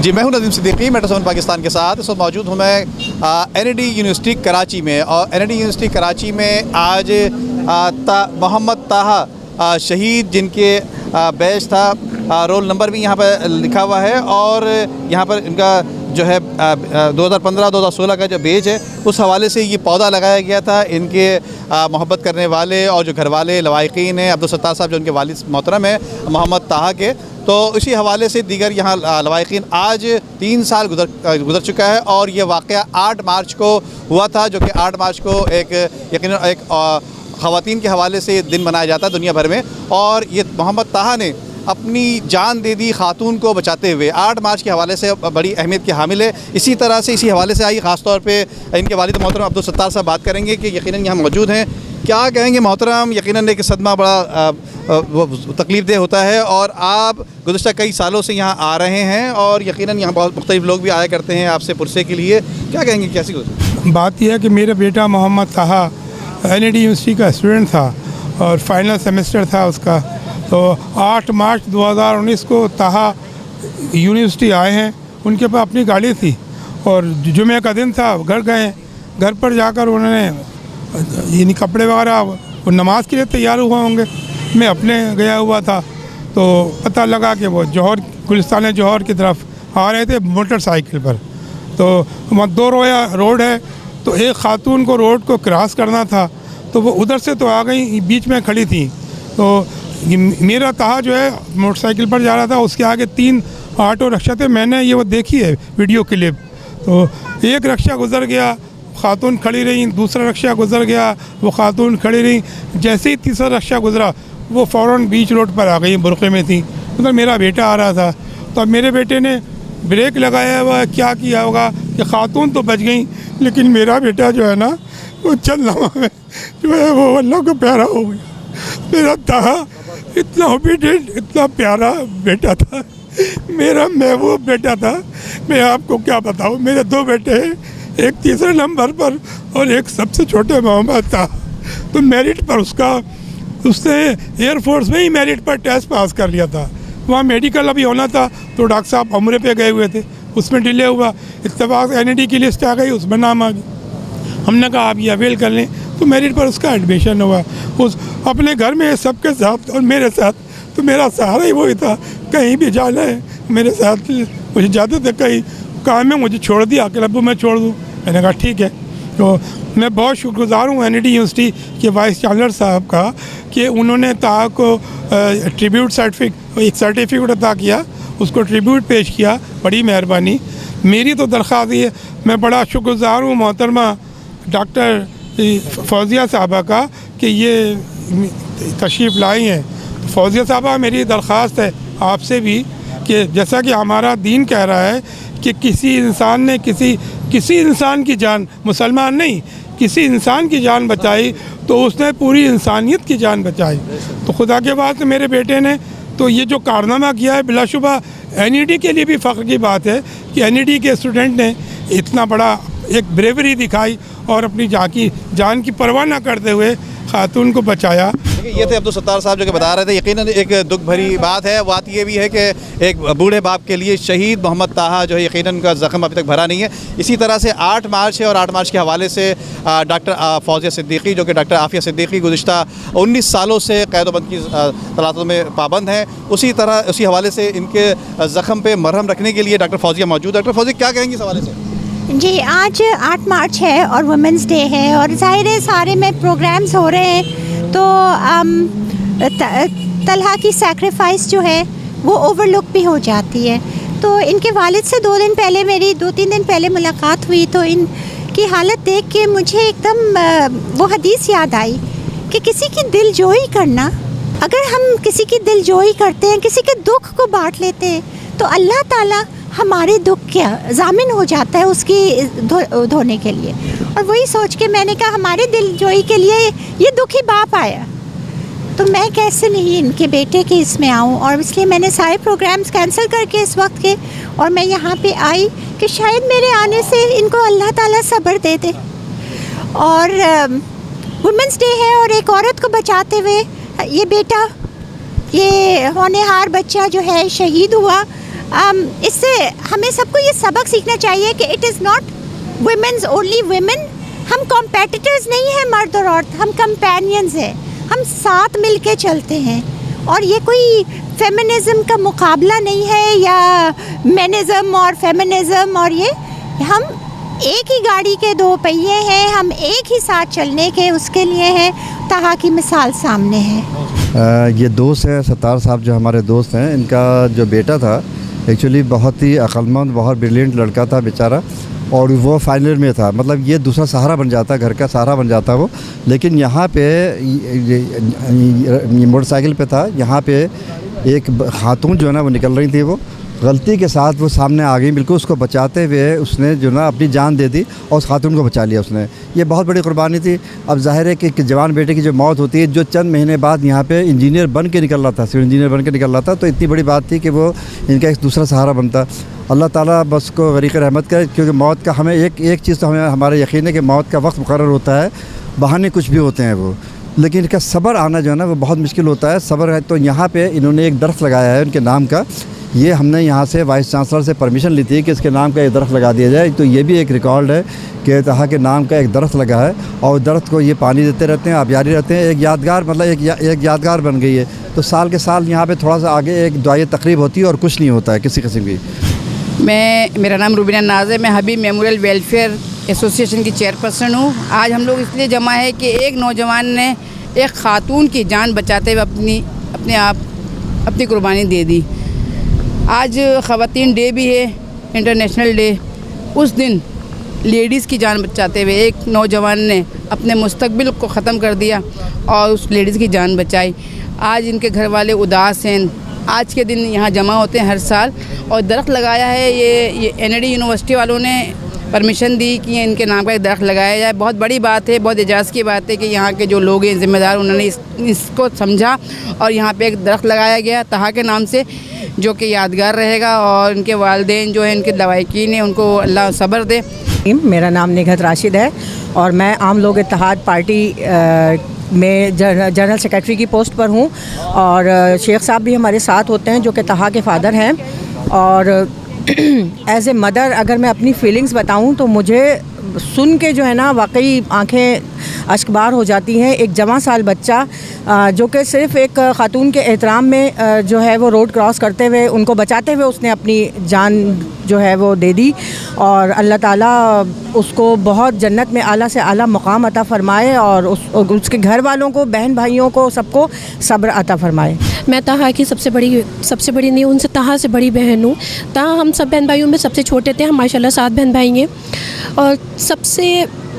जी, मैं हूं नदीम सिद्दीकी, मेट्रो 7 पाकिस्तान के साथ। इस वक्त मौजूद हूं मैं NAD यूनिवर्सिटी कराची में, और NAD यूनिवर्सिटी कराची में आज मोहम्मद ताहा शहीद, जिनके बैच था, रोल नंबर भी यहाँ पर लिखा हुआ है, और यहाँ पर इनका जो है 2015-2016 का जो बैच है, उस हवाले से ये पौधा लगाया गया था। इनके मोहब्बत करने वाले और जो घर वाले लवाहिकीन हैं, अब्दुल सत्तार साहब जो उनके वालिद मोहतरम हैं मोहम्मद ताहा के, तो इसी हवाले से दीगर यहाँ लवाहिकीन आज 3 साल गुजर चुका है। और ये वाक़या 8 मार्च को हुआ था, जो कि 8 मार्च को यकीनन एक ख़वातीन के हवाले से दिन मनाया जाता है दुनिया भर में, और ये मोहम्मद ताहा ने अपनी जान दे दी खातून को बचाते हुए। 8 मार्च के हवाले से बड़ी अहमियत के हामिल है। इसी तरह से इसी हवाले से आई ख़ास तौर पे इनके वालिद मोहतरम अब्दुल सत्तार साहब बात करेंगे कि यकीनन यहाँ मौजूद हैं। क्या कहेंगे मोहतरम? यकीनन एक सदमा बड़ा तकलीफ़ देह होता है, और आप गुज़श्ता कई सालों से यहाँ आ रहे हैं, और यकीनन यहाँ बहुत मुख्तलिफ लोग भी आया करते हैं आपसे पुरसे के लिए। क्या कहेंगे, कैसी बात यह है कि मेरा बेटा मोहम्मद ताहा NAD यूनिवर्सिटी का स्टूडेंट था और फाइनल सेमेस्टर था उसका। तो 8 मार्च 2019 को ताहा यूनिवर्सिटी आए हैं। उनके पास अपनी गाड़ी थी और जुमे का दिन था, घर गए। घर पर जाकर उन्होंने यानी कपड़े वगैरह, वो नमाज़ के लिए तैयार हुए होंगे। मैं अपने गया हुआ था, तो पता लगा कि वो जौहर, गुलिस्तान जौहर की तरफ आ रहे थे मोटरसाइकिल पर। तो वहाँ 2 रोड है, तो एक खातून को रोड को क्रॉस करना था, तो वो उधर से तो आ गई, बीच में खड़ी थी। तो मेरा ताहा जो है मोटरसाइकिल पर जा रहा था, उसके आगे 3 ऑटो रिक्शा थे। मैंने ये वो देखी है वीडियो क्लिप। तो एक रिक्शा गुज़र गया, खातून खड़ी रही, दूसरा रिक्शा गुज़र गया, वो खातून खड़ी रही। जैसे ही तीसरा रिक्शा गुज़रा, वो फ़ौरन बीच रोड पर आ गई, बुरक़े में थी। उधर मेरा बेटा आ रहा था, तो अब मेरे बेटे ने ब्रेक लगाया हुआ, क्या किया होगा कि खातून तो बच गई, लेकिन मेरा बेटा जो है ना, वो चंद लम्हा में जो है वो अल्लाह को प्यारा हो गया। मेरा ताहा इतना ओबीडिएंट, इतना प्यारा बेटा था, मेरा महबूब बेटा था। मैं आपको क्या बताऊँ, मेरे 2 बेटे हैं, एक तीसरे नंबर पर और एक सबसे छोटे मोहम्मद था। तो मेरिट पर उसने एयरफोर्स में ही मेरिट पर टेस्ट पास कर लिया था। वहाँ मेडिकल अभी होना था, तो डॉक्टर साहब उम्रे पे गए हुए थे, उसमें डिले हुआ। इत्तेफाक NAD की लिस्ट आ गई, उसमें नाम आ गया। हमने कहा आप ये अवेल कर लें, तो मेरिट पर उसका एडमिशन हुआ। उस अपने घर में सबके साथ और मेरे साथ, तो मेरा सहारा ही वही था। कहीं भी जाना है मेरे साथ, मुझे जाते थे कहीं काम में, मुझे छोड़ दिया कि अब्बू मैं छोड़ दूँ। मैंने कहा ठीक है। तो मैं बहुत शुक्रगुज़ार हूँ NAD यूनिवर्सिटी के वाइस चांसलर साहब का कि उन्होंने ताहा को ट्रिब्यूट सर्टिफिकेट अता किया, उसको ट्रिब्यूट पेश किया। बड़ी मेहरबानी। मेरी तो दरख्वास्त है, मैं बड़ा शुक्रगुज़ार हूँ मोहतरमा डॉक्टर फौजिया साहबा का कि ये तशरीफ़ लाई हैं। फौजिया साहबा, मेरी दरख्वास्त है आपसे भी कि जैसा कि हमारा दीन कह रहा है कि किसी इंसान ने किसी इंसान की जान, मुसलमान नहीं, किसी इंसान की जान बचाई तो उसने पूरी इंसानियत की जान बचाई। तो खुदा के वास्ते मेरे बेटे ने तो ये जो कारनामा किया है, बिलाशुबा NAD के लिए भी फ़ख्र की बात है कि NAD के स्टूडेंट ने इतना बड़ा एक ब्रेवरी दिखाई और अपनी जान की परवाह न करते हुए खातून को बचाया। ये थे अब्दुल सत्तार साहब जो कि बता रहे थे। यकीनन एक दुख भरी बात है। बात ये भी है कि एक बूढ़े बाप के लिए शहीद मोहम्मद ताहा जो है, यकीनन उनका ज़ख्म अभी तक भरा नहीं है। इसी तरह से 8 मार्च है, और 8 मार्च के हवाले से डॉक्टर फौजिया सिद्दीकी, जो कि डॉक्टर आफिया सिद्दीकी गुज़िश्ता 19 सालों से क़ैद-ओ-बंद की तलातों में पाबंद हैं। उसी हवाले से इनके ज़ख्म पे मरहम रखने के लिए डॉक्टर फौजिया मौजूद। डॉक्टर फौजिया, क्या कहेंगी इस हवाले से? जी, आज 8 मार्च है और वुमेंस डे है, और ज़ाहिर है सारे में प्रोग्राम्स हो रहे हैं। तो तलहा की सैक्रिफाइस जो है वो ओवरलुक भी हो जाती है। तो इनके वालिद से 2 दिन पहले मेरी 2-3 दिन पहले मुलाकात हुई, तो इनकी हालत देख के मुझे एकदम वो हदीस याद आई कि किसी की दिलजोई करना, अगर हम किसी की दिलजोई करते हैं, किसी के दुख को बांट लेते हैं, तो अल्लाह ताला हमारे दुख क्या ज़ामिन हो जाता है उसकी धोने के लिए। और वही सोच के मैंने कहा हमारे दिलजोई के लिए ये दुखी बाप आया, तो मैं कैसे नहीं इनके बेटे के इसमें आऊँ। और इसलिए मैंने सारे प्रोग्राम्स कैंसिल करके इस वक्त के, और मैं यहाँ पे आई कि शायद मेरे आने से इनको अल्लाह ताला सब्र दे दे। और वुमेंस डे है, और एक औरत को बचाते हुए ये बेटा, ये होनहार बच्चा जो है शहीद हुआ इससे हमें सबको ये सबक सीखना चाहिए कि it is not women's only women. हम कॉम्पेटिटर्स नहीं हैं मर्द और औरत, हम कंपेनियंस हैं, हम साथ मिल के चलते हैं। और ये कोई फेमिनिज़म का मुकाबला नहीं है या मेनिज़म और फेमिनिज़म, और ये हम एक ही गाड़ी के दो पहिए हैं, हम एक ही साथ चलने के उसके लिए हैं। तहा की मिसाल सामने है। ये दोस्त हैं सत्तार साहब, जो हमारे दोस्त हैं, इनका जो बेटा था एक्चुअली बहुत ही अक्लमंद, बहुत ब्रिलियंट लड़का था बेचारा, और वो फाइनल में था, मतलब ये दूसरा सहारा बन जाता, घर का सहारा बन जाता वो। लेकिन यहाँ पे मोटरसाइकिल पे था, यहाँ पे एक खातून जो है ना वो निकल रही थी, वो गलती के साथ वो सामने आ गई, बिल्कुल उसको बचाते हुए उसने जो ना अपनी जान दे दी और उस खातून को बचा लिया उसने। ये बहुत बड़ी कुर्बानी थी। अब जाहिर है कि जवान बेटे की जो मौत होती है, जो चंद महीने बाद यहाँ पे इंजीनियर बन के निकल रहा था, सिविल इंजीनियर बन के निकल रहा था, तो इतनी बड़ी बात थी कि वो इनका एक दूसरा सहारा बनता। अल्लाह ताला बस को गरीक़ रहमत करे, क्योंकि मौत का हमें एक चीज़ तो हमें हमारा यकीन है कि मौत का वक्त मुकर्रर होता है, बहाने कुछ भी होते हैं वो, लेकिन इनका सब्र आना जो है ना वो बहुत मुश्किल होता है। सब्र है। तो यहाँ पे इन्होंने एक दरख्त लगाया है उनके नाम का। ये हमने यहाँ से वाइस चांसलर से परमिशन ली थी कि इसके नाम का एक दरख्त लगा दिया जाए। तो ये भी एक रिकॉर्ड है कि तहा के नाम का एक दरख्त लगा है और दरख्त को ये पानी देते रहते हैं, आबियारी रहते हैं। एक यादगार, मतलब एक यादगार बन गई है। तो साल के साल यहाँ पे थोड़ा सा आगे एक दुआई तकरीब होती है और कुछ नहीं होता है किसी किस्म की। मेरा नाम रुबीना नाज है। मैं हबीब मेमोरियल वेलफेयर एसोसिएशन की चेयरपर्सन हूँ। आज हम लोग इसलिए जमा है कि एक नौजवान ने एक खातून की जान बचाते हुए अपनी कुर्बानी दे दी। आज ख़वातीन डे भी है, इंटरनेशनल डे। उस दिन लेडीज़ की जान बचाते हुए एक नौजवान ने अपने मुस्तकबिल को ख़त्म कर दिया और उस लेडीज़ की जान बचाई। आज इनके घर वाले उदास हैं। आज के दिन यहाँ जमा होते हैं हर साल और दरख्त लगाया है। ये एनडी यूनिवर्सिटी वालों ने परमिशन दी कि इनके नाम का एक दरख्त लगाया जाए। बहुत बड़ी बात है, बहुत एजाज़ की बात है कि यहाँ के जो लोग हैं ज़िम्मेदार, उन्होंने इसको समझा और यहाँ पे एक दरख्त लगाया गया तहा के नाम से, जो कि यादगार रहेगा। और इनके वालिदैन जो हैं, इनके लवाहिकीन हैं, उनको अल्लाह सब्र दे। मेरा नाम निघत राशिद है और मैं आम लोग इत्तेहाद पार्टी में जनरल सेक्रेटरी की पोस्ट पर हूँ। और शेख साहब भी हमारे साथ होते हैं जो कि तहा के फ़ादर हैं। और एज़ ए मदर अगर मैं अपनी फीलिंग्स बताऊं तो मुझे सुन के जो है ना वाकई आंखें अश्कबार हो जाती हैं। एक जवां साल बच्चा जो कि सिर्फ़ एक ख़ातून के एहतराम में जो है वो रोड क्रॉस करते हुए उनको बचाते हुए उसने अपनी जान जो है वो दे दी। और अल्लाह ताला उसको बहुत जन्नत में आला से आला मुकाम अता फ़रमाए और उसके घर वालों को, बहन भाइयों को, सबको सब्र अता फ़रमाए। मैं तहा की सबसे बड़ी नहीं, उनसे तहा से बड़ी बहन हूँ। तहा हम सब बहन भाइयों में सबसे छोटे थे। हम माशाल्लाह 7 बहन भाई हैं और सबसे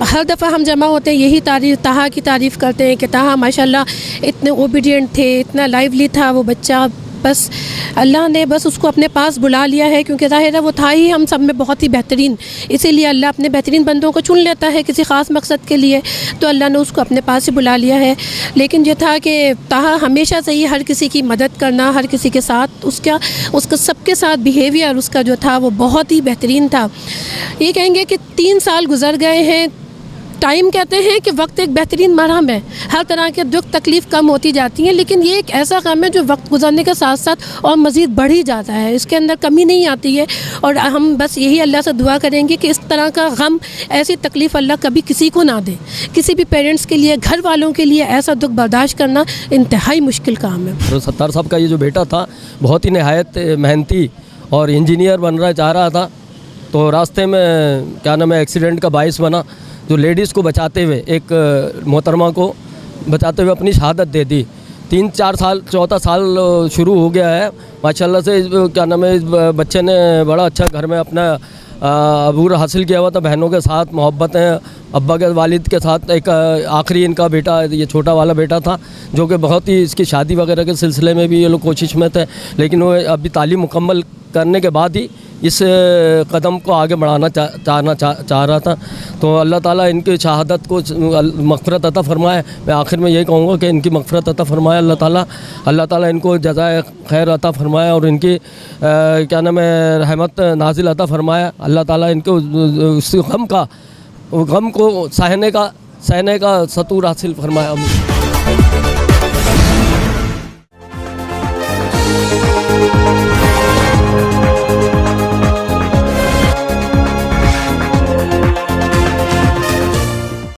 हर दफ़ा हम जमा होते हैं यही तहा की तारीफ़ करते हैं कि तहा माशाल्लाह इतने ओबीडियंट थे, इतना लाइवली था वो बच्चा। बस अल्लाह ने बस उसको अपने पास बुला लिया है, क्योंकि ज़ाहिर है वो था ही हम सब में बहुत ही बेहतरीन। इसीलिए अल्लाह अपने बेहतरीन बंदों को चुन लेता है किसी ख़ास मकसद के लिए, तो अल्लाह ने उसको अपने पास ही बुला लिया है। लेकिन ये था कि तहा हमेशा से ही हर किसी की मदद करना, हर किसी के साथ उसका सबके साथ बिहेवियर उसका जो था वो बहुत ही बेहतरीन था। ये कहेंगे कि 3 साल गुजर गए हैं। टाइम कहते हैं कि वक्त एक बेहतरीन मरहम है। हर तरह के दुख तकलीफ़ कम होती जाती हैं, लेकिन ये एक ऐसा गम है जो वक्त गुजरने के साथ साथ और मज़ीद बढ़ ही जाता है, इसके अंदर कमी नहीं आती है। और हम बस यही अल्लाह से दुआ करेंगे कि इस तरह का गम, ऐसी तकलीफ़ अल्लाह कभी किसी को ना दे। किसी भी पेरेंट्स के लिए, घर वालों के लिए ऐसा दुख बर्दाश्त करना इंतहाई मुश्किल काम है। तो सत्तार साहब का ये जो बेटा था बहुत ही नहायत मेहनती और इंजीनियर बनना चाह रहा था, तो रास्ते में क्या नाम है एक्सीडेंट का बाइस बना, जो लेडीज़ को बचाते हुए, एक मोहतरमा को बचाते हुए अपनी शहादत दे दी। 3-4 साल, 4था साल शुरू हो गया है माशाल्लाह से। क्या नाम है, इस बच्चे ने बड़ा अच्छा घर में अपना अबूर हासिल किया हुआ था, बहनों के साथ मोहब्बतें, अब्बा के वालिद के साथ। एक आखिरी इनका बेटा, ये छोटा वाला बेटा था जो कि बहुत ही इसकी शादी वगैरह के सिलसिले में भी ये लोग कोशिश में थे, लेकिन वो अभी तालीम मुकम्मल करने के बाद ही इस कदम को आगे बढ़ाना चाह रहा था। तो अल्लाह ताला इनकी शहादत को मग़फ़िरत अता फ़रमाए। मैं आखिर में यही कहूँगा कि इनकी मग़फ़िरत अता फ़रमाए अल्लाह ताला इनको जज़ाए खैर अता फ़रमाए और इनकी क्या नाम है रहमत नाजिल अता फ़रमाए। अल्लाह ताला इनको उस गम को सहने का सतूर हासिल फ़रमाए।